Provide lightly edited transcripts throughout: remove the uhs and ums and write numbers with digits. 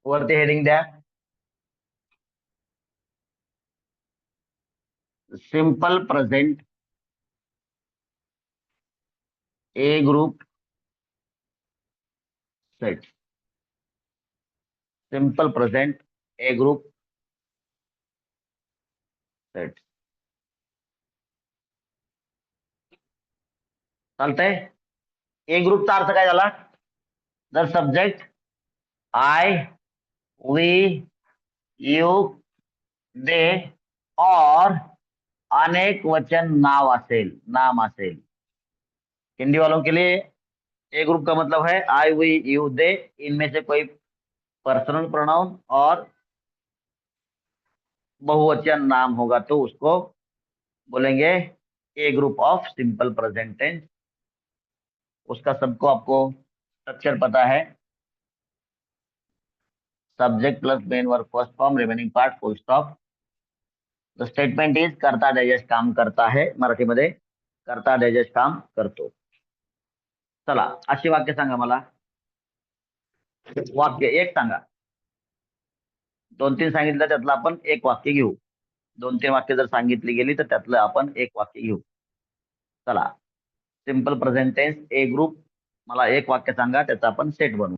वरती हेडिंग द्या, simple present ए group set. Simple present ए group set. चालतंय. ए ग्रुपचा अर्थ काय झाला? जर सब्जेक्ट आय, वी, यू, दे और अनेक वचन नाम असेल. हिंदी वालों के लिए ए ग्रुप का मतलब है आई, वी, यू, दे. इनमें से कोई पर्सनल प्रोनाउन और बहुवचन नाम होगा तो उसको बोलेंगे a group of simple present tense. उसका सबको आपको स्ट्रक्चर पता है. Subject plus main verb first form, remaining part full stop. The statement is करता डायजेस्ट काम करता है. मराठीमध्ये करता डायजेस्ट काम करतो. चला अशी वाक्य सांगा मला. वाक्य एक सांगा. 2-3 सांगितलं त्यातलं आपण एक वाक्य घेऊ. 2-3 वाक्य जर सांगितली गेली तर त्यातलं आपण एक वाक्य घेऊ. चला सिंपल प्रेझेंट टेन्स ए ग्रुप. मला एक वाक्य सांगा, त्याचा आपण सेट बनवू.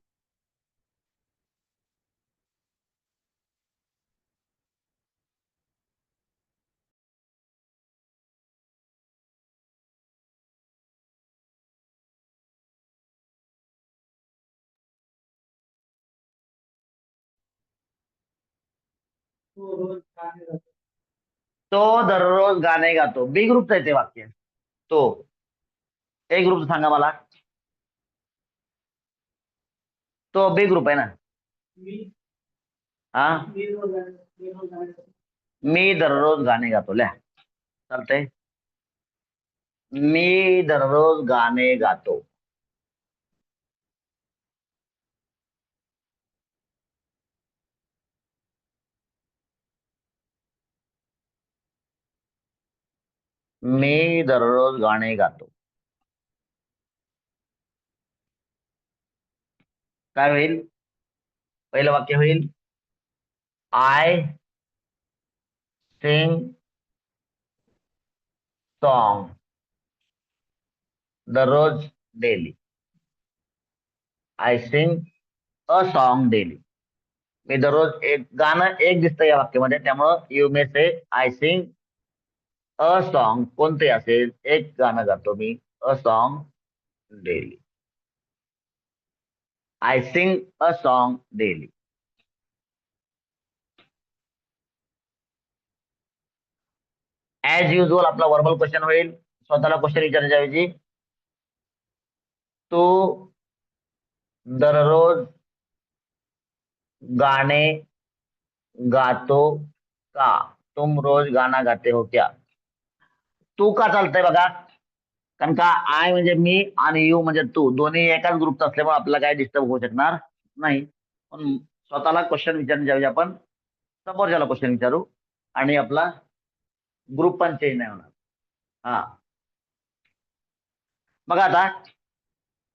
तो दररोज गाणे गातो. बी ग्रुपचं आहे ते वाक्य. तो ए ग्रुपचं सांगा मला. तो बी ग्रुप आहे ना. हा, मी दररोज गाणे गातो. लिहा. चालतंय. मी दररोज गाणे गातो. मी दररोज गाणे गातो. काय होईल? पहिलं वाक्य होईल आय सिंग सॉन्ग दररोज daily. I sing a song daily. मी दररोज एक गाणं एक दिसतं या वाक्यामध्ये, त्यामुळं you may say I sing a song. कोणते असेल, एक गाणं गातो मी. A song daily. I sing a song daily. As usual आपला वर्बल क्वेश्चन होईल. स्वतःला क्वेश्चन विचारण्याच्या ऐवजी तू दररोज गाणे गातो का? तुम रोज गाना गाते हो क्या? तू का चालतंय बघा. कारण का आय म्हणजे मी आणि यू म्हणजे तू, दोन्ही एकाच ग्रुपचा असल्यामुळे आपल्याला काय डिस्टर्ब होऊ शकणार नाही. पण स्वतःला क्वेश्चन विचारण्याच्या ऐवजी आपण समोरच्याला क्वेश्चन विचारू आणि आपला ग्रुप पण चेंज नाही होणार. हा बघा आता,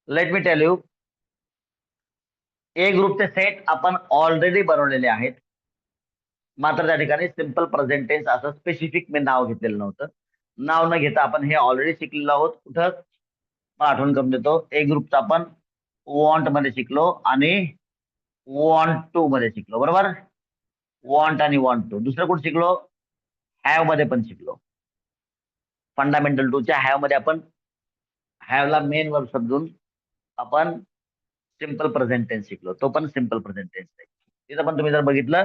लेट मी टेल यू. ए ग्रुपचे सेट आपण ऑलरेडी बनवलेले आहेत. मात्र त्या ठिकाणी सिंपल प्रेझेंट टेन्स असं स्पेसिफिक मी नाव घेतलेलं नव्हतं. नाव न घेता आपण हे ऑलरेडी शिकलेलो आहोत. कुठं? मला आठवण करून देतो. ए ग्रुपचा आपण वॉन्ट मध्ये शिकलो आणि वॉन्ट टू मध्ये शिकलो. बरोबर. वॉन्ट आणि वॉन्ट टू. दुसरं कुठं शिकलो? हॅव मध्ये पण शिकलो. फंडामेंटल टूच्या हॅव मध्ये आपण हॅवला मेन वर्ब समजून आपण सिंपल प्रेझेंट टेन्स शिकलो. तो पण सिंपल प्रेझेंट टेन्स आहे. तिथं पण तुम्ही जर बघितलं,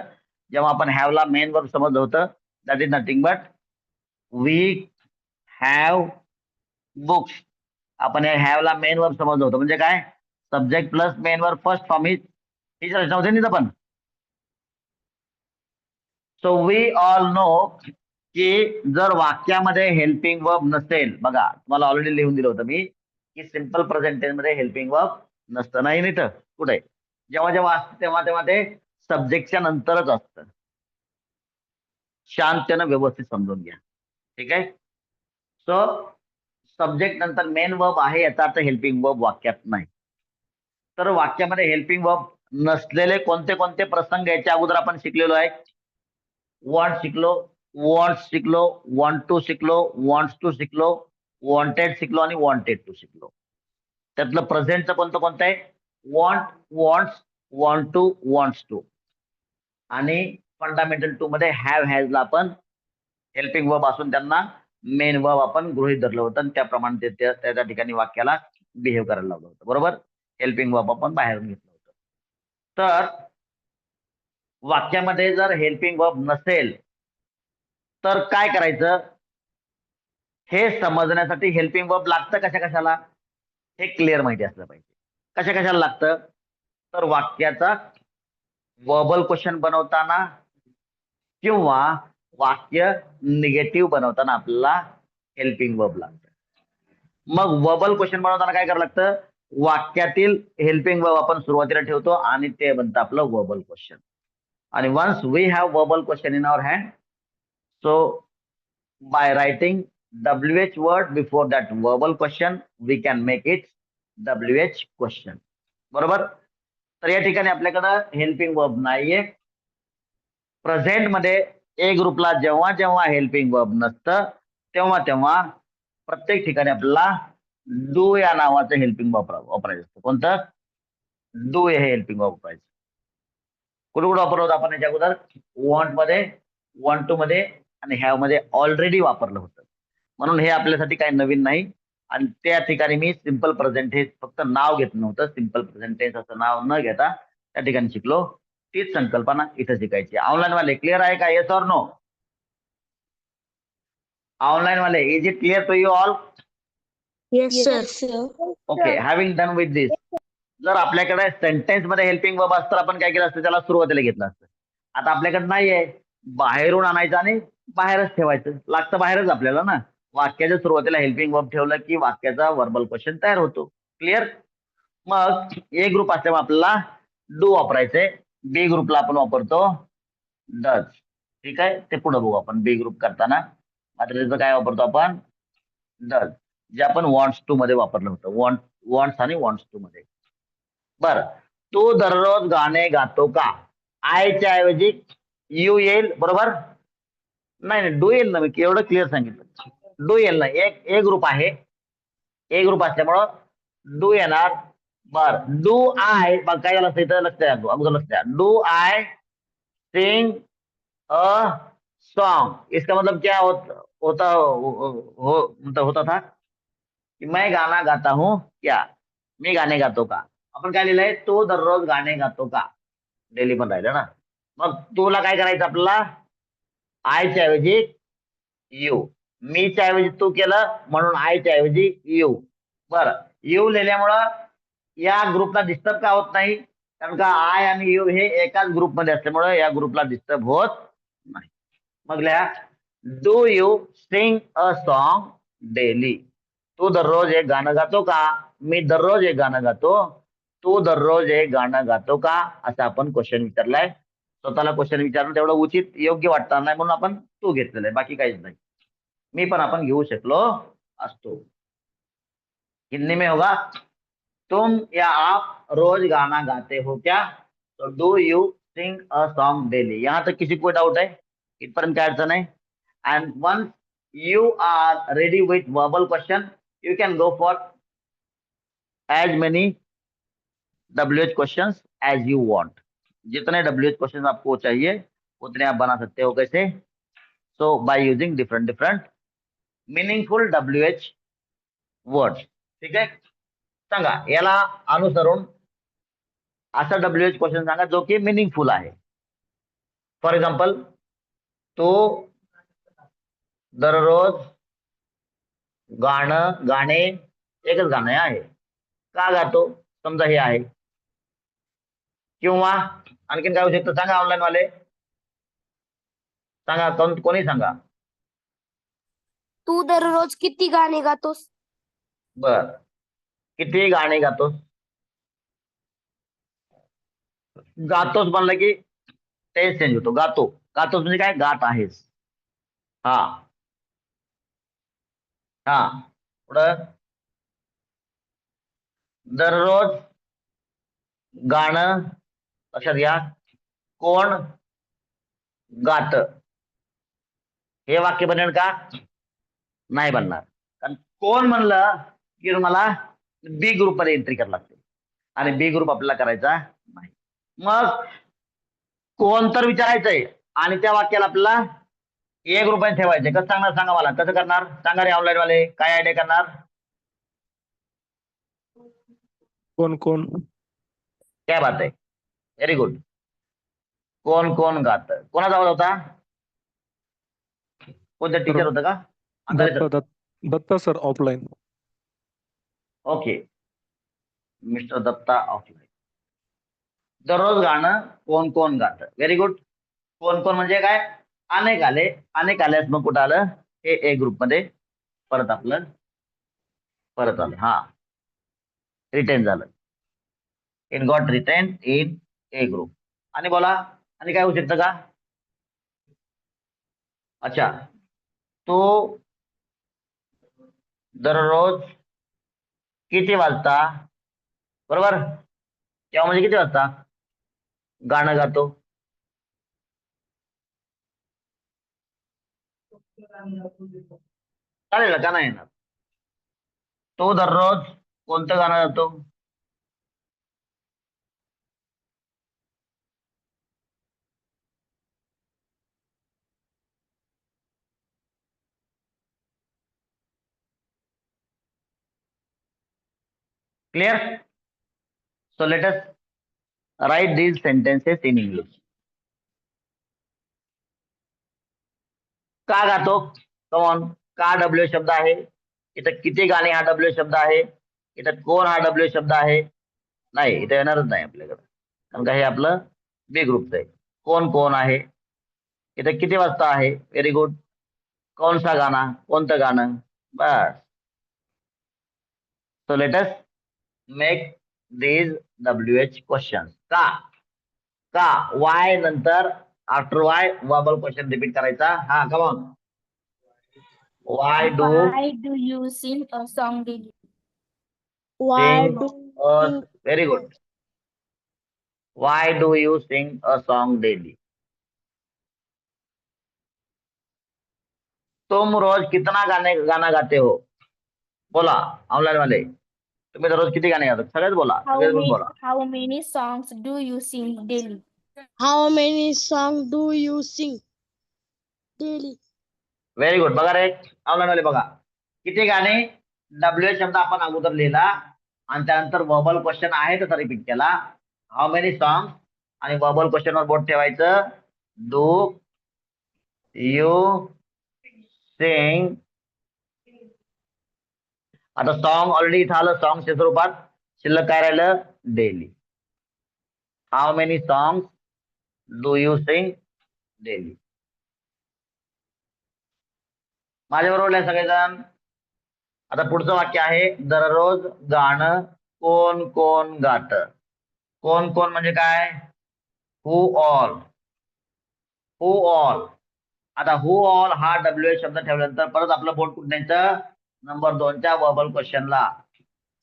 जेव्हा आपण हॅवला मेन वर्ब समजलं होतं, that is nothing but we have books. आपण हे हॅवला मेन वर्ब समजलं होतं म्हणजे काय? Subject plus main verb first form ही रचना होते तिथं पण. सो वी ऑल नो की जर वाक्यामध्ये हेल्पिंग वर्ब नसेल, बघा तुम्हाला ऑलरेडी लिहून दिलं होतं मी की सिंपल प्रेझेंट टेन्स मध्ये हेल्पिंग वर्ब नसतं. नाही नाही तर कुठे? जेव्हा जेव्हा असतं तेव्हा तेव्हा ते सब्जेक्टच्या नंतरच असतं. शांततेनं व्यवस्थित समजून घ्या. ठीक आहे. सो सब्जेक्ट नंतर मेन वर्ब आहे याचा अर्थ हेल्पिंग वर्ब वाक्यात नाही. तर वाक्यामध्ये हेल्पिंग वर्ब नसलेले कोणते कोणते प्रसंग याच्या अगोदर आपण शिकलेलो आहे? वॉन्ट शिकलो, वॉन्ट्स शिकलो, वॉन्ट टू शिकलो, वॉन्ट्स टू शिकलो, वॉन्टेड शिकलो आणि वॉन्टेड टू शिकलो. त्यातलं प्रेझेंटचं कोणतं कोणतं आहे? Want, wants, want to, wants to. आणि फंडामेंटल टू मध्ये हॅव हॅजला आपण हेल्पिंग वर्ब असून त्यांना मेन वर्ब आपण गृहीत धरलं होतं आणि त्याप्रमाणे त्या ठिकाणी वाक्याला बिहेव करायला लावलं होतं. बरोबर? हेल्पिंग वर्ब आपण बाहेर घेतलं होतं. तर वाक्यामध्ये जर हेल्पिंग वर्ब नसेल तर काय करायचं? हे समजण्यासाठी हेल्पिंग वर्ब लागतं कशा कशाला हे क्लिअर माहिती असलं पाहिजे. कशा कशाला लागतं? तर वाक्याचा वर्बल क्वेश्चन बनवताना किंवा वाक्य निगेटिव्ह बनवताना आपल्याला हेल्पिंग वर्ब लागतं. मग वर्बल क्वेश्चन बनवताना काय करावं लागतं? वाक्यातील हेल्पिंग वर्ब आपण सुरुवातीला ठेवतो आणि ते बनतं आपलं वर्बल क्वेश्चन. आणि once we have verbal question in our hand, so by writing WH word before that verbal question, we can make it WH question. बरोबर? तर या ठिकाणी आपल्याकडं हेल्पिंग वर्ब नाहीये. प्रेझेंट मध्ये ए ग्रुपला जेव्हा जेव्हा हेल्पिंग वर्ब नसतं तेव्हा तेव्हा प्रत्येक ठिकाणी आपल्याला डू या नावाचं हेल्पिंग वर्ब वापरायचं असतं. कोणतं? डू हे हेल्पिंग वर्ब वापरायचं. कुठे कुठे वापरलं होतं आपण याच्या अगोदर? वॉन्ट मध्ये, वॉन्ट टू मध्ये आणि हॅव मध्ये ऑलरेडी वापरलं होतं. म्हणून हे आपल्यासाठी काही नवीन नाही. आणि त्या ठिकाणी मी सिम्पल प्रेझेंट टेन्स फक्त नाव घेतलं नव्हतं. सिम्पल प्रेझेंट टेन्स असं नाव न घेता त्या ठिकाणी शिकलो. तीच संकल्पना इथं शिकायची. ऑनलाईन वाले क्लिअर आहे का? Yes or no? ऑनलाईन वाले, is it clear to you all? Yes, sir. Okay, having done with this, जर आपल्याकडे सेंटेन्स मध्ये हेल्पिंग वर्ब असतं आपण काय केलं असतं? त्याला सुरुवातीला घेतलं असतं. आता आपल्याकडे नाहीये. बाहेरून आणायचं आणि बाहेरच ठेवायचं लागतं. बाहेरच आपल्याला ना. वाक्याच्या सुरुवातीला हेल्पिंग वर्ब ठेवलं की वाक्याचा वर्बल क्वेश्चन तयार होतो. क्लिअर? मग ए ग्रुप असल्यामुळे आपल्याला डू वापरायचंय. बी ग्रुपला आपण वापरतो डज. ठीक आहे, ते पुढे बघू आपण. बी ग्रुप करताना मात्र त्याचं काय वापरतो आपण? डज, जे आपण वॉन्ट्स टू मध्ये वापरलं होतं. वॉन्ट्स आणि वॉन्ट्स टू मध्ये. बर, तू दररोज गाणे गातो का? आयच्या ऐवजी यू येईल. बरोबर? नाही नाही, डू येईल ना. मी एवढं क्लिअर सांगितलं. डू येईल ना. एक ए ग्रुप आहे. ए ग्रुप असल्यामुळं डू येणार. बर, डू आय, मग काय झालं असतं इथं? लक्ष द्या, अगोदर लक्ष द्या. Do I sing a song, इसका मतलब क्या होता मतलब होता था की मैं गाना गाता हूँ क्या? मी गाणे गातो का? आपण काय लिहिलंय? तो दररोज गाणे गातो का? डेली पण राहिलं ना. मग तुला काय करायचं आपल्याला? आयच्या ऐवजी यू. मीच्या ऐवजी तू केलं म्हणून आयच्या ऐवजी यू. बरं, यू लिहिल्यामुळं या ग्रुपला डिस्टर्ब का होत नाही? कारण का आय आणि यू हे एकाच ग्रुपमध्ये असल्यामुळे या ग्रुपला डिस्टर्ब होत नाही. मग लिहा, do you sing a song daily? तू दररोज एक गाणं गातो का? मी दररोज एक गाणं गातो. तू दररोज एक गाणं गातो का? असं आपण क्वेश्चन विचारलाय. स्वतःला क्वेश्चन विचारणं तेवढं उचित योग्य वाटणार नाही म्हणून आपण तू घेतलेलं आहे, बाकी काहीच नाही. मी पण आपण घेऊ शकलो असतो. हिंदी में होगा, तुम या आप रोज गाना गाते हो क्या? तो do you sing a song daily? यहां तक किसी को डाउट है? इथपर्यंत काय अडचण आहे? And once you are ready with verbal question, you can go for as many WH question as you want. जितने WH क्वेश्चन आपको चाहिए उतने आप बना सकते हो. कैसे? So by using different different meaningful WH words. ठीक आहे? सांगा याला अनुसरून असा WH क्वेश्चन सांगा जो की मिनिंगफुल आहे. फॉर एक्झाम्पल, तो दररोज गाणे एकच गाणं आहे का गातो? समजा हे आहे. किंवा आणखीन काय होऊ शकतं सांगा ऑनलाईन वाले? सांगा, कोणी सांगा. तू दररोज किती गाणे गातोस? बर, किती गाणे गातोस? गातोस म्हणलं की टेन्स चेंज होतो. गातो, गातोस म्हणजे काय? गात आहेस. हा हा. पुढं, दररोज गाणं लक्षात घ्या, कोण गात, हे वाक्य बनेल का? नाही बनणार. कारण कोण म्हणलं की मला बी ग्रुप मध्ये एंट्री करावी लागते आणि बी ग्रुप आपल्याला करायचा नाही. मग कोण तर विचारायचंय आणि त्या वाक्याला आपल्याला ए ग्रुपमध्ये ठेवायचंय. कसं सांगणार सांगा मला, कसं करणार सांगा रे ऑनलाईन वाले, काय आयडिया करणार? कोण कोण क्या बात आहे, व्हेरी गुड. कोण कोण गात, कोणाचा आवाज होता? कोणतं टीचर होतं का? Andhare Datta sir. Datta sir offline. Okay, mister Datta offline. दररोज गाणं कोण कोण गात, व्हेरी गुड. कोण कोण म्हणजे काय? अनेक आले, अनेक आल्यास मग कुठं आलं? हे ए ग्रुप मध्ये परत आपलं परत आलं. हा, रिटेन झालं, in got written in a group. आणि बोला, आणि काय होऊ शकतं का? अच्छा, तो दररोज किती वाजता, बरोबर, तेव्हा म्हणजे किती वाजता गाणं गातो? चालेल का नाही येणार? तो दररोज कोणतं गाणं गातो? Clear? So let us write these sentences in English. का गातो? कमॉन, का डब्ल्यू शब्द आहे इथं, किती गाणे हा डब्ल्यू शब्द आहे इथं, कोण हा डब्ल्यू शब्द आहे नाही, इथं येणारच नाही आपल्याकडे, कारण का हे आपलं बी ग्रुपचं आहे. कोण कोण आहे इथं, किती वाजता आहे, व्हेरी गुड. कौन सा गाना, कोणतं गाणं, बस. So let us make these WH questions. का वाय नंतर after why verbal question repeat करायचा. हा, come on. Why do Why do you sing a song daily? Sing very good. Why do you sing a song daily? तुम रोज कितना गाना गाते हो? बोला ऑनलाईन वाले, तुम्ही दररोज किती गाणे गातात? सगळेच बोला, सगळेच बोल बोला. How many songs do you sing daily? How many songs do you sing daily? Very good. बघा रे ऑनलाईन वाले, बघा किती गाणे. डब्ल्यू शब्द आपण अगोदर लिहिला आणि त्यानंतर वर्बल क्वेश्चन आहे तसा रिपीट केला. हाऊ मेनी सॉंग आणि वर्बल क्वेश्चन वर बोट ठेवायचं. Do you Singh. आता सॉन्ग ऑलरेडी इथं आलं सॉंगच्या स्वरूपात, शिल्लक काय राहिलं? Daily. How many song do you sing daily? माझ्या बरोबर आहे सगळेजण? आता पुढचं वाक्य आहे, दररोज गाणं कोण कोण गात. कोण कोण म्हणजे काय? हु ऑल. हु ऑल. आता हु ऑल हा डब्ल्यू शब्द ठेवल्यानंतर परत आपलं बोट कुठं न्यायचं? नंबर 2च्या वर्बल क्वेश्चनला.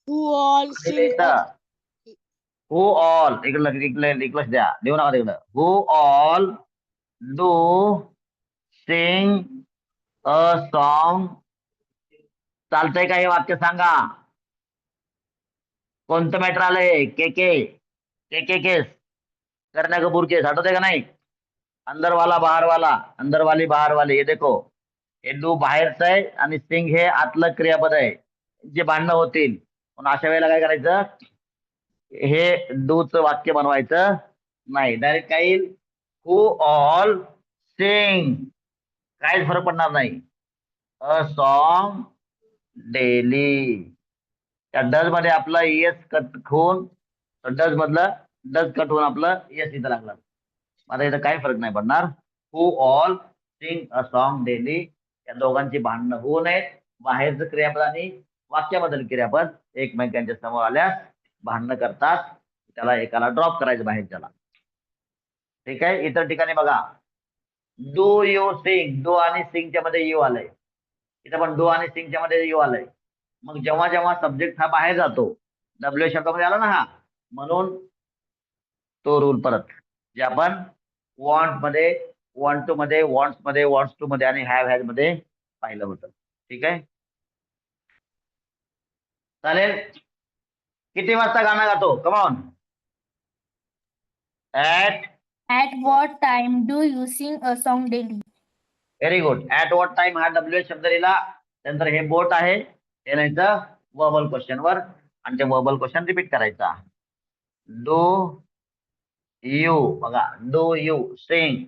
Who all sing a who all, इकडे लक्ष द्या, देऊ नका तिकडं. Who all do sing a song. चालतंय का हे वाक्य सांगा? कोणतं मॅटर आलंय? के केस, करण्या कपूर केस, आठवतंय का नाही? अंदर वाला बाहेर वाला, अंदर वाली बाहेर वाली. हे देखो, हे डू बाहेरचं आहे आणि सिंग हे आतलं क्रियापद आहे, जे भांडणं होतील. पण अशा वेळेला काय करायचं? हे डूच वाक्य बनवायचं नाही, डायरेक्ट काय येईल? हु ऑल सिंग. काहीच फरक पडणार नाही. अ सॉन्ग डेली. त्या डज मध्ये आपला येस कट होऊन, डज मधलं डज कट होऊन आपलं येस इथं लागलं. आता इथं काही फरक नाही पडणार. Who all sing a song daily, या दोघांची भांडणं होऊ नयेत. बाहेरचं क्रियापद आणि वाक्यामधील क्रियापद एकमेकांच्या समोर आल्यास भांडणं करतात, त्याला एकाला ड्रॉप करायचं बाहेरच्याला. ठीक आहे. इतर ठिकाणी बघा, डू यू सिंग, डू आणि सिंगच्या मध्ये यू आलंय, इथं पण डू आणि सिंगच्या मध्ये यू आलंय. मग जेव्हा जेव्हा सब्जेक्ट हा बाहेर जातो, डब्ल्यू शब्दामध्ये आला ना हा, म्हणून तो रूल परत जे आपण वॉन्ट मध्ये, वॉन्ट टू मध्ये, वॉन्ट्स मध्ये, वॉन्ट्स टू मध्ये आणि हॅव हॅज मध्ये पाहिलं होतं. ठीक आहे, चालेल. किती वाजता गाणं गातो? Come on. At At what time do you sing a song daily? Very good. At what time हा डब्ल्यू शब्द लिहिला, नंतर हे बोट आहे, हे लिहायचं वर्बल क्वेश्चन वर आणि ते वर्बल क्वेश्चन रिपीट करायचा. डू यू, बघा, do you sing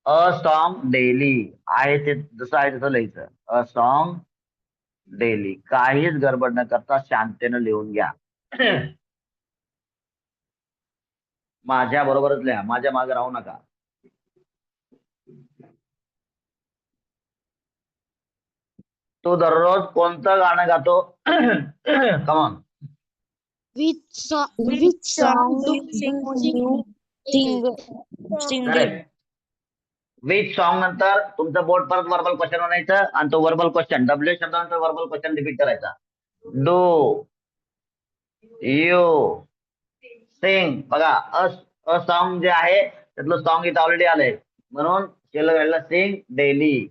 a song daily, आहे ते जसं आहे तसं लिहायचं. अ सॉन्ग डेली, काहीच गडबड न करता शांततेनं लिहून घ्या. माझ्या बरोबरच लिहा, माझ्या मागे राहू नका. तो दररोज कोणतं गाणं गातो? Come on. Which song do you sing daily? Correct. Which song नंतर तुमचं बोर्ड परत वर्बल क्वेश्चन म्हणायचं आणि तो वर्बल क्वेश्चन डब्ल्यू शब्दानंतर वर्बल क्वेश्चन रिपीट करायचा. डू यू सिंग, बघा अ सॉन्ग जे आहे त्यातलं सॉन्ग इथं ऑलरेडी आलंय म्हणून केलं sing daily.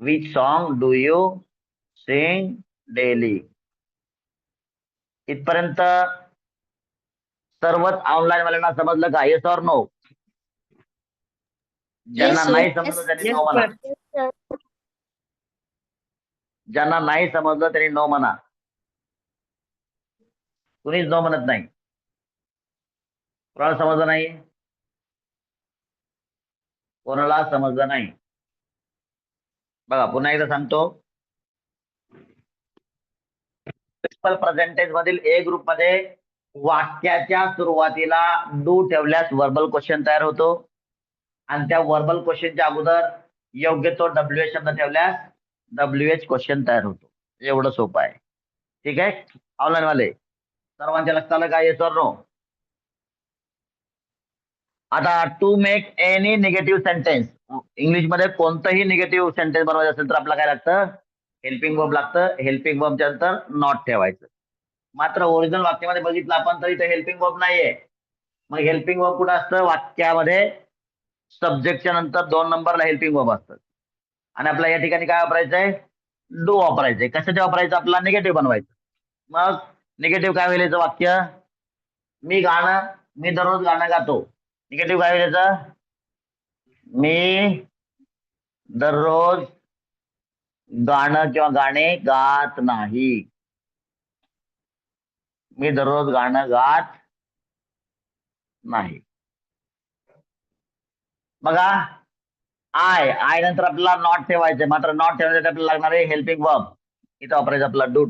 Which song do you sing daily. इथपर्यंत सर्वच ऑनलाईन वाल्यांना समजलं का? Yes or no? ज्यांना नाही समजलं त्यांनी नो म्हणा. ज्यांना नाही समजलं त्यांनी नो म्हणा. कुणीच नो म्हणत नाही. कोणाला समजलं नाही? कोणाला समजलं नाही? बघा पुन्हा एकदा सांगतो. सिंपल प्रेझेंट टेन्स मधील ए ग्रुप मध्ये वाक्याच्या सुरुवातीला डू ठेवल्यास वर्बल क्वेश्चन तयार होतो आणि त्या वर्बल क्वेश्चनच्या अगोदर योग्य तो डब्ल्यू एच शब्द ठेवल्यास डब्ल्यू एच क्वेश्चन तयार होतो. एवढं सोपं आहे. ठीक आहे, ऑनलाईन वाले सर्वांच्या लक्षात आलं का? Yes or no? आता to make any negative sentence, English मध्ये कोणतंही निगेटिव्ह सेंटेन्स बनवायचं असेल तर आपल्याला काय लागतं? हेल्पिंग वर्ब लागतं. हेल्पिंग वर्बच्या नंतर नॉट ठेवायचं. मात्र ओरिजिनल वाक्यामध्ये बघितलं आपण तर इथे हेल्पिंग वर्ब नाहीये. मग हेल्पिंग वर्ब कुठं असतं? वाक्यामध्ये सब्जेक्टच्या नंतर 2 नंबरला हेल्पिंग वर्ब असतं आणि आपल्या या ठिकाणी काय वापरायचंय? डू वापरायचंय. कशाचे वापरायचं? आपला निगेटिव्ह बनवायचं. मग निगेटिव्ह काय होईल याचं वाक्य? मी दररोज गाणं गातो. निगेटिव्ह काय होईल याचं? मी दररोज गाणं किंवा गाणे गात नाही. मी दररोज गाणं गात नाही. बघा, आय नंतर आपल्याला नॉट ठेवायचंय. मात्र नॉट ठेवण्यासाठी आपल्याला लागणार आहे हेल्पिंग वर्ब. इथं वापरायचं आपला डू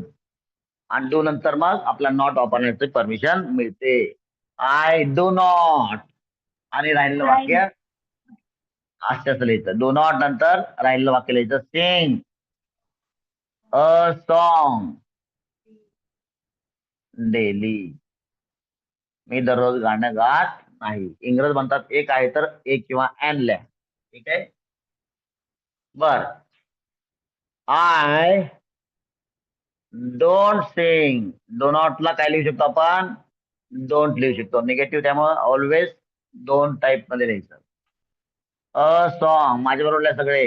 आणि डू नंतर मग आपला नॉट वापरण्याची परमिशन मिळते. आय डू नॉट आणि राहिलेलं वाक्य असं लिहायचं. डू नॉट नंतर राहिलेलं वाक्य लिहायचं सिंग अ सॉन्ग डेली. मी दररोज गाणं गात नाही. इंग्रज म्हणतात एक आहे तर एक किंवा ऍन लिहा. ठीक आहे, बर. I don't sing. डो नॉटला काय लिहू शकतो आपण? डोंट लिहू शकतो. निगेटिव्ह, त्यामुळे ऑलवेज दोन टाईप मध्ये लिहायचं. अ सॉन्ग माझ्या बरोबर सगळे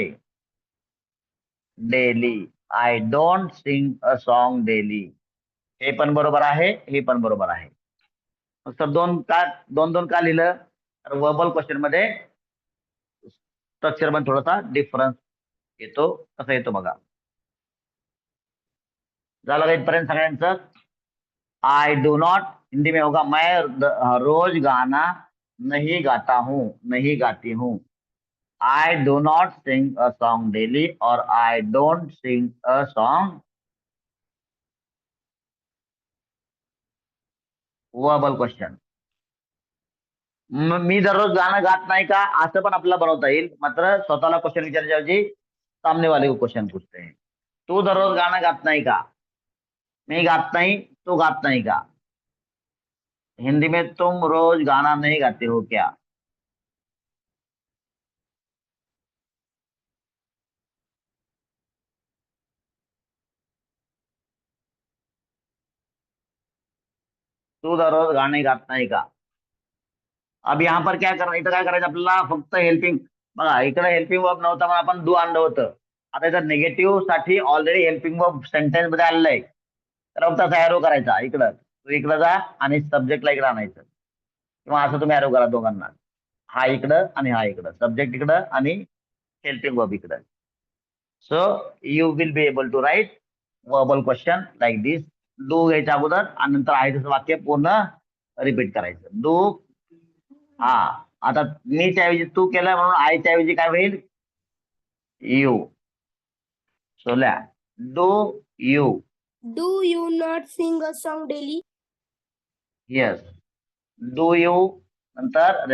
daily. I don't sing a song daily. हे पण बरोबर आहे, हे पण बरोबर आहे. फक्त दोन दोन का लिहिलं? तर वर्बल क्वेश्चन मध्ये स्ट्रक्चर मध्ये थोडासा डिफरन्स येतो. कसा येतो बघा. झालं का इथपर्यंत सगळ्यांचं? आय डू नॉट हिंदी में होगा मैं रोज गाना नहीं गाता हूँ, नहीं गाती हूँ. I do not sing a song daily और I don't sing a song. Verbal question. मी दररोज गाणं गात नाही का असं पण आपल्याला बनवता येईल. मात्र स्वतःला क्वेश्चन विचारण्याच्या ऐवजी सामने वाले को क्वेश्चन पूछते हैं. तू दररोज गाणं गात नाही का? मी गात नाही, तू गात नाही का? हिंदी में तुम रोज गाना नहीं गाते हो क्या? तू दररोज गाणे गात नाही का? अब यहाँ पर क्या करणार, इथं काय करायचं आपल्याला, फक्त हेल्पिंग. बघा इकडे हेल्पिंग वर्ब नव्हता मग आपण डू आणलं होतं. आता इथं निगेटिव्ह साठी ऑलरेडी हेल्पिंग वर्ब सेंटेन्स मध्ये आलेलं आहे. तर फक्त असा एरो करायचा इकडं, तू इकडं जा आणि सब्जेक्टला इकडं आणायचं, किंवा असं तुम्ही एरो करा दोघांना, हा इकडं आणि हा इकडं, सब्जेक्ट इकडं आणि हेल्पिंग वर्ब इकडं. So you will be able to write verbal question like this. Do घ्यायच्या अगोदर आणि नंतर आहे तसं वाक्य पूर्ण रिपीट करायचं. डू, हा, आता मी त्याऐवजी तू केलं म्हणून आयच्या ऐवजी काय होईल, यू. सोल्या, do you, Do you not sing a song daily? Yes, do you नंतर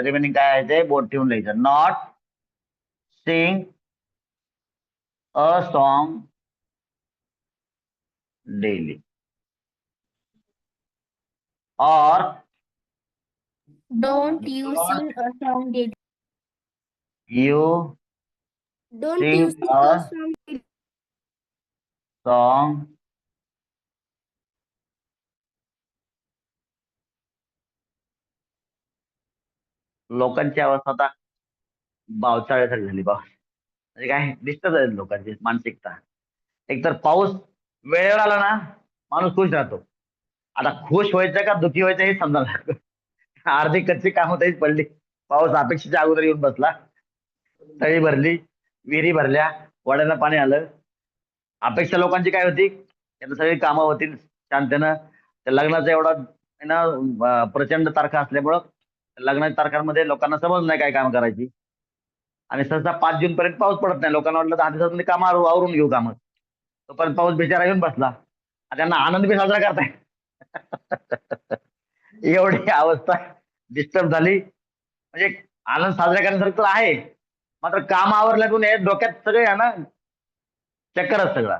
रिमेनिंग काय आहे ते बोट ठेवून लिहायचं. Not sing a song daily, और Don't you sing a song daily? You Don't Sing you sing a a song daily? Song लोकांची अवस्था आता पावसाळ्यासारखी झाली. म्हणजे काय डिस्टर्ब झाली लोकांची मानसिकता. एकतर पाऊस वेळेवर आला ना, माणूस खुश राहतो. आता खुश व्हायचं का दुःखी व्हायचं हे समजा. अर्धी कच्ची कामं तरीच पडली. पाऊस अपेक्षेच्या अगोदर येऊन बसला, तळी भरली, विहिरी भरल्या, वड्याला पाणी आलं. अपेक्षा लोकांची काय होती, त्यांना सगळी कामं होतील शांततेनं. त्या लग्नाचा एवढा ना प्रचंड तारखा असल्यामुळं लग्नाच्या तारखांमध्ये लोकांना समज नाही काय काम करायची. आणि सहसा 5 जून पर्यंत पाऊस पडत नाही. लोकांना वाटलं 10 दिवसात काम आवरून घेऊ कामं. तोपर्यंत पाऊस बिचारा येऊन बसला आणि त्यांना आनंद बी साजरा करताय. एवढी अवस्था डिस्टर्ब झाली. म्हणजे आनंद साजरा करण्यासारखं तर आहे, मात्र काम आवरल्यातून हे डोक्यात सगळे आहे ना चक्करच सगळा.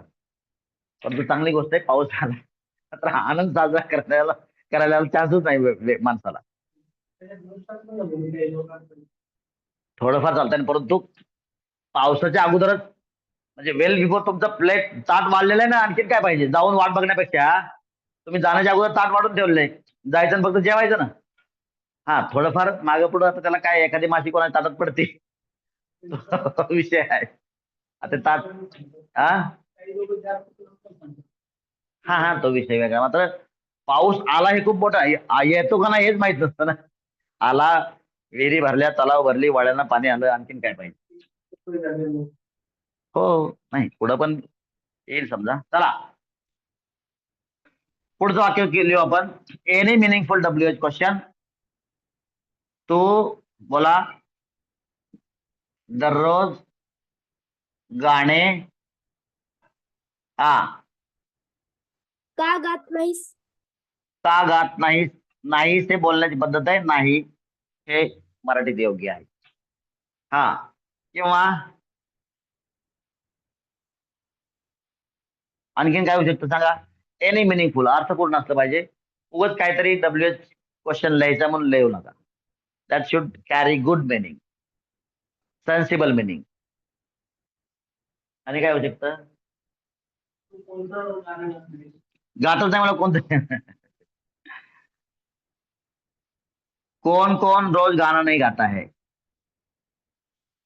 परंतु चांगली गोष्ट आहे पाऊस आला, मात्र आनंद साजरा करायला चान्सच नाही माणसाला. थोडंफार चालतंय, परंतु पावसाच्या अगोदरच म्हणजे वेल बिफोर तुमचं प्लेट ताट वाढलेलं आहे ना, आणखीन काय पाहिजे. जाऊन वाट बघण्यापेक्षा तुम्ही जाण्याच्या अगोदर ताट वाढून ठेवलंय, जायचं आणि फक्त जेवायचं ना. हा, थोडंफार मागं पुढं आता त्याला काय एखादी माशी कोणाच्या ताटात पडते. तो विषय आहे. आता ताट, हा हा हा तो विषय वेगळा. मात्र पाऊस आला हे खूप मोठा येतो का नाही हेच माहित नसतं ना. आला, विहिरी भरल्या, तलाव भरली, वाड्यांना पाणी आलं, आणखीन काय पाहिजे. हो, नाही पुढं पण येईल समजा. चला पुढचं वाक्य लिहू आपण. Any meaningful WH question. तो बोला, दररोज गाणे हा का गात नाहीस? का गात नाहीस. नाही हे बोलण्याची पद्धत आहे. नाही हे मराठीत योग्य आहे. हा, किंवा आणखीन काय होऊ शकतं सांगा. एनी मिनिंगफुल अर्थपूर्ण असलं पाहिजे. उगाच काहीतरी WH क्वेश्चन लिहायचा म्हणून लिहू नका. That should carry good meaning, sensible meaning. आणि काय होऊ शकतं, गातच नाही मला कोणतं. कौन कौन रोज गाना नहीं गाता है.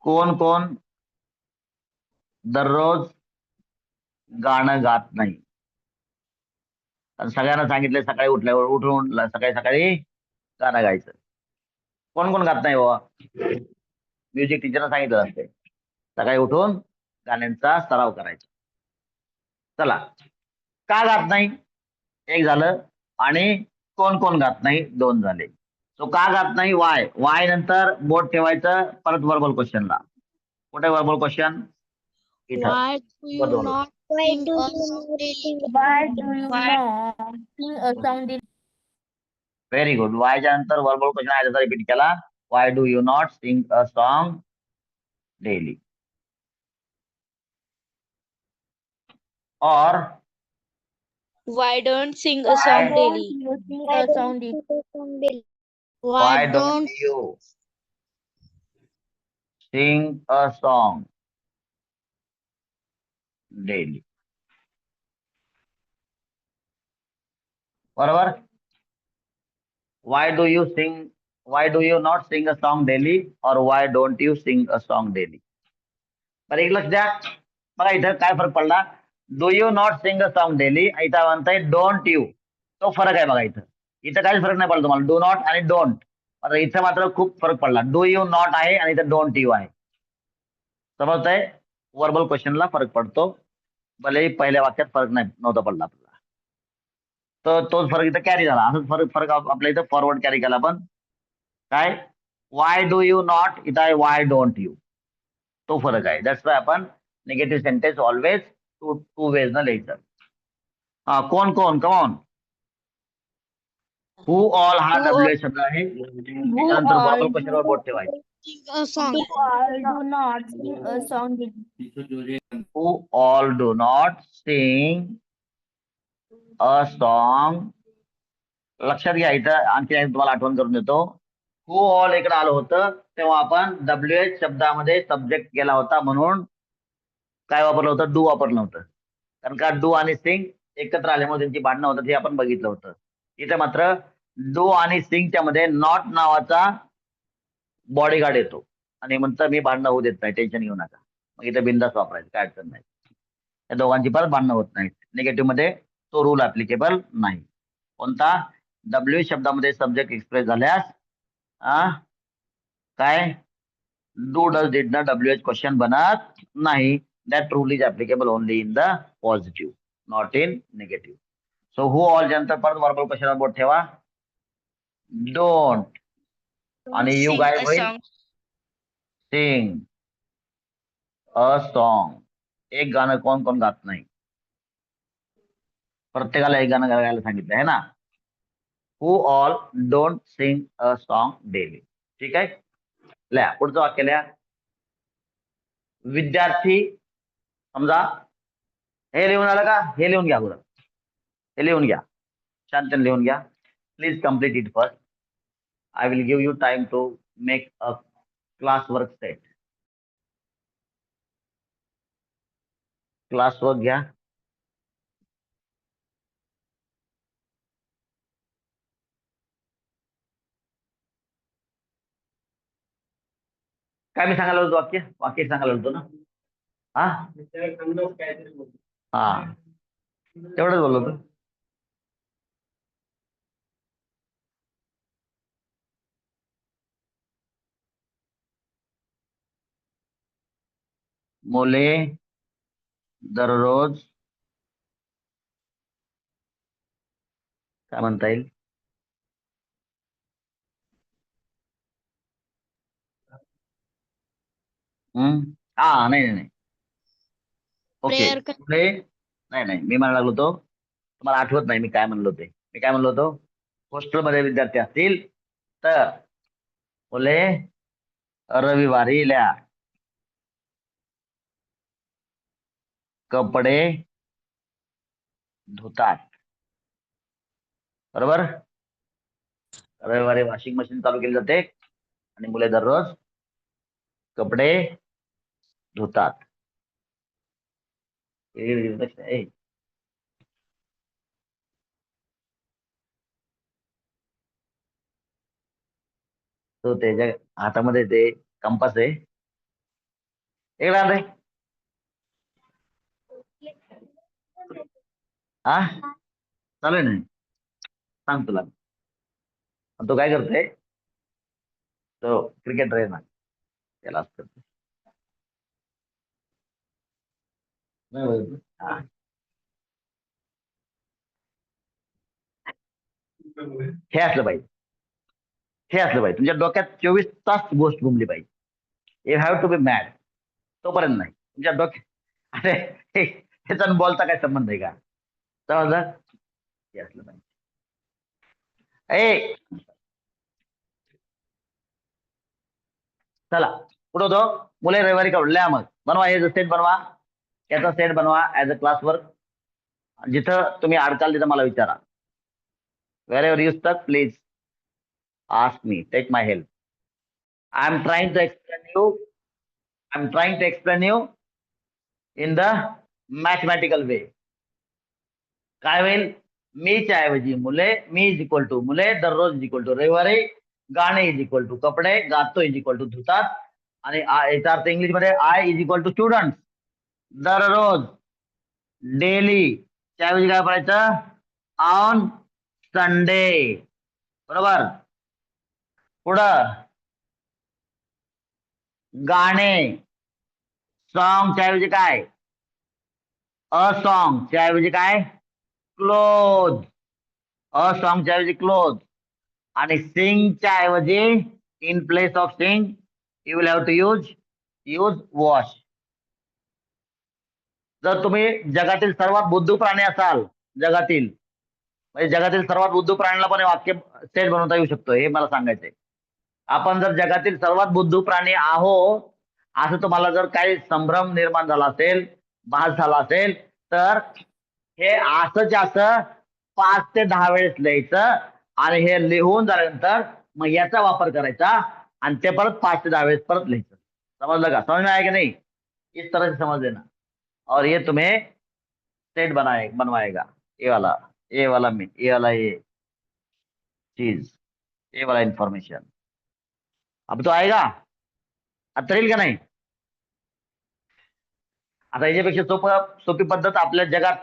कौन कौन दररोज गाणं गात नाही. तर सगळ्यांना सांगितलं सकाळी उठल्यावर उठून सकाळी सकाळी गाणं गायचं. कोण कोण गात नाही बाबा. म्युझिक टीचरला सांगितलं असते सकाळी उठून गाण्यांचा सराव करायचा. चला, का गात नाही एक झालं, आणि कोण कोण गात नाही 2 झाले. तो का गात नाही, वाय. वाय नंतर बोट ठेवायचं परत वर्बल क्वेश्चनला. कुठे वर्बल क्वेश्चन, इथं Why do you बरोबर. not sing a song daily? Why do you not sing a song daily? Very good. वायच्या नंतर वर्बल क्वेश्चन आहे त्याचा रिपीट केला. Why do you not sing a song daily. और Why don't sing a Why song Don't daily? you sing a song daily? why Why don't don't you sing a song daily. बरोबर. Why do you sing? Why do you not sing a song daily? Or why don't you sing a song daily? बरं एक लक्ष द्या. बघा इथं काय फरक पडला. Do you not sing a song daily, इथं म्हणताय डोंट यू. तो फरक आहे बघा इथं. इथं काहीच फरक नाही पडला तुम्हाला. डू नॉट आणि डोंट. आता इथं मात्र खूप फरक पडला. डू यू नॉट आहे आणि इथं डोंट यू आहे. समजतंय? वर्बल क्वेश्चनला फरक पडतो. भलेही पहिल्या वाक्यात फरक नव्हता पडला आपल्याला. तर तोच फरक इथं कॅरी झाला. असंच फरक आपल्या इथं फॉरवर्ड कॅरी केला आपण. काय वाय डू यू नॉट, इथं आहे वाय डोंट यू. तो फरक आहे. दॅट्स वाय आपण negative sentence always two ways न लिहायचं. हा कोण कोण कमॉन. हु ऑल हा Who डब्ल्यू शब्द आहे. त्याच्यानंतर all वर्बल क्वेश्चनवर बोट ठेवायचं. sing a song? Do all do not sing a song daily. Who all do not sing a song. लक्षात घ्या इथं आणखी तुम्हाला आठवण करून देतो. हु ऑल इकडे आलं होतं तेव्हा आपण WH शब्दामध्ये सब्जेक्ट केला होता म्हणून काय वापरलं होतं. डू वापरलं होतं. कारण का डू आणि सिंग एकत्र आल्यामुळे त्यांची भांडणं होतात हे आपण बघितलं होतं. इथे मात्र डू आणि सिंगच्या मध्ये नॉट नावाचा बॉडीगार्ड येतो आणि म्हणतं मी भांडणं होऊ देत नाही, टेन्शन घेऊ नका. मग इथे बिंदास वापरायचं, काय अडचण नाही. या दोघांची परत भांडणं होत नाहीत. निगेटिव्ह मध्ये तो रूल ऍप्लिकेबल नाही. कोणता. डब्ल्यू शब्दामध्ये सब्जेक्ट एक्सप्रेस झाल्यास काय डू डज डिड न WH क्वेश्चन बनत नाही. That rule is applicable only in the positive, not in negative. So who all नंतर परत वर्बल क्वेश्चन बोट ठेवा. डोंट आणि यू Sing गायब a होईल. song. Sing a song. एक गाणं कोण कोण गात नाही. प्रत्येकाला एक गाणं गायला सांगितलं आहे ना. Who all don't sing a song daily. ठीक आहे. लिहा पुढचं वाक्य लिहा. विद्यार्थी समजा हे लिहून आलं का. हे लिहून घ्या बरं. हे लिहून घ्या. शांतन लिहून घ्या. Please complete it first. I will give you time to make a classwork set. Classwork घ्या. काय मी सांगायला होतो वाक्य. वाक्य सांगायला होतो ना. हा हा तेवढंच बोललो होतो. मुले दररोज काय म्हणता येईल. हा नाही नाही नाही. ओके. Prayer मुले नाही नाही मी म्हणायला लागलो होतो. तुम्हाला आठवत नाही मी काय म्हणलो होते. मी काय म्हणलो होतो. हॉस्टेलमध्ये विद्यार्थी असतील तर मुले रविवारी लिहा कपडे धुतात. बरोबर. रविवारी वॉशिंग मशीन चालू केली जाते आणि मुले दररोज कपडे धुतात. तो त्याच्या हातामध्ये ते कंपास आहे. एक राहते हा चालेल नाही सांग तुला. तो काय करतोय. तो क्रिकेटर आहे ना त्याला असत. हा. हे असलं पाहिजे. हे असलं पाहिजे तुमच्या डोक्यात 24 तास गोष्ट घुमली पाहिजे. You have to be mad. तोपर्यंत नाही तुमच्या डोक्यात. अरे ह्याचा बोलता काय संबंध आहे का. समजलं. हे असलं पाहिजे. ए चला कुठं होतो. मुले रविवारी करून लिहा. मग बनवा हे सेट बनवा. याचा सेट बनवा ऍज अ क्लास वर्क. जिथं तुम्ही अडकाल तिथं मला विचारा. wherever you stuck please ask me, take my help. I'm trying to explain you in the mathematical way. काय होईल मीच्या ऐवजी मुले, मी इज इक्वल टू मुले, दररोज इज इक्वल टू रविवारी, गाणे इज इक्वल टू कपडे, गातो इज इक्वल टू धुतात, आणि याचा अर्थ इंग्लिश मध्ये I is equal to student. दररोज, डेली त्याऐवजी काय करायचं, ऑन संडे. बरोबर. पुढं गाणे, सॉन्ग ऐवजी काय, अ सॉन्ग ऐवजी काय, क्लोथ. अ सॉन्ग ऐवजी क्लोथ. आणि सिंगच्या ऐवजी, in place of sing you will have to use wash. जर तुम्ही जगातील सर्वात बुद्धू प्राणी असाल, जगातील म्हणजे जगातील सर्वात बुद्धू प्राण्याला पण हे वाक्य सेट बनवता येऊ शकतो, हे मला सांगायचंय. आपण जर जगातील सर्वात बुद्धू प्राणी आहोत असं तुम्हाला जर काही संभ्रम निर्माण झाला असेल, भास झाला असेल, तर हे असंच असं 5 ते 10 वेळेस लिहायचं, आणि हे लिहून झाल्यानंतर मग याचा वापर करायचा, आणि ते परत 5 ते 10 वेळेस परत लिहायचं. समजलं का? समझ में आया कि नहीं? इस तरह से समझ लेना. और ये तुम्हें सेट बनवाएगा. ये वाला ये चीज, ये वाला इंफॉर्मेशन. अब तो आएगा. आता येईल का नाही? आता याच्यापेक्षा सोपी पद्धत आपल्या जगात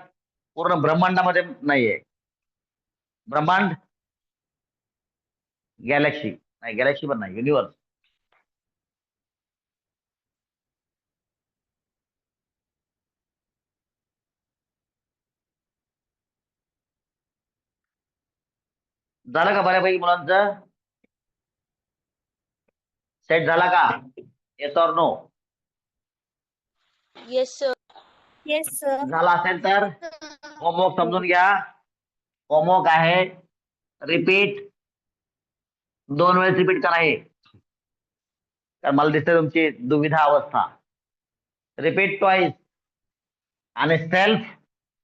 पूर्ण ब्रह्मांडामध्ये नाहीये. ब्रह्मांड, गॅलेक्सी नाही, गॅलेक्सी पण नाही, युनिवर्स. झालं का बऱ्यापैकी मुलांचं? सेट झाला का? Yes or no? Yes, sir. Yes, sir. झाला असेल तर होमवर्क समजून घ्या. होमवर्क आहे, रिपीट 2 वेळेस रिपीट करा हे, कारण मला दिसते तुमची दुविधा अवस्था. Repeat twice. आणि सेल्फ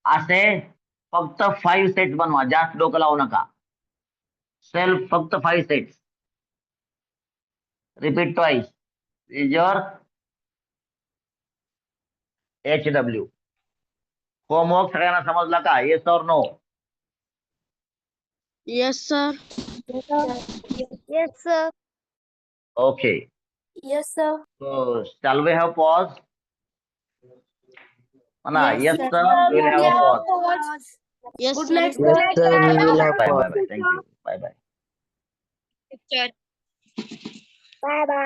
असे फक्त 5 सेट्स बनवा, जास्त डोकं लावू नका. सेल्फ फक्त 5 sets. Repeat twice is your HW. Homework सगळ्यांना समजला का? येस और no? Yes, sir. Yes, sir. Okay. Yes, sir. So shall we have pause? Mana, yes sir. sir, we will have a pause. Yes, Good sir. night, Yes, sir. sir. We will have Bye pause. bye bye. Thank you. Bye bye. Bye bye.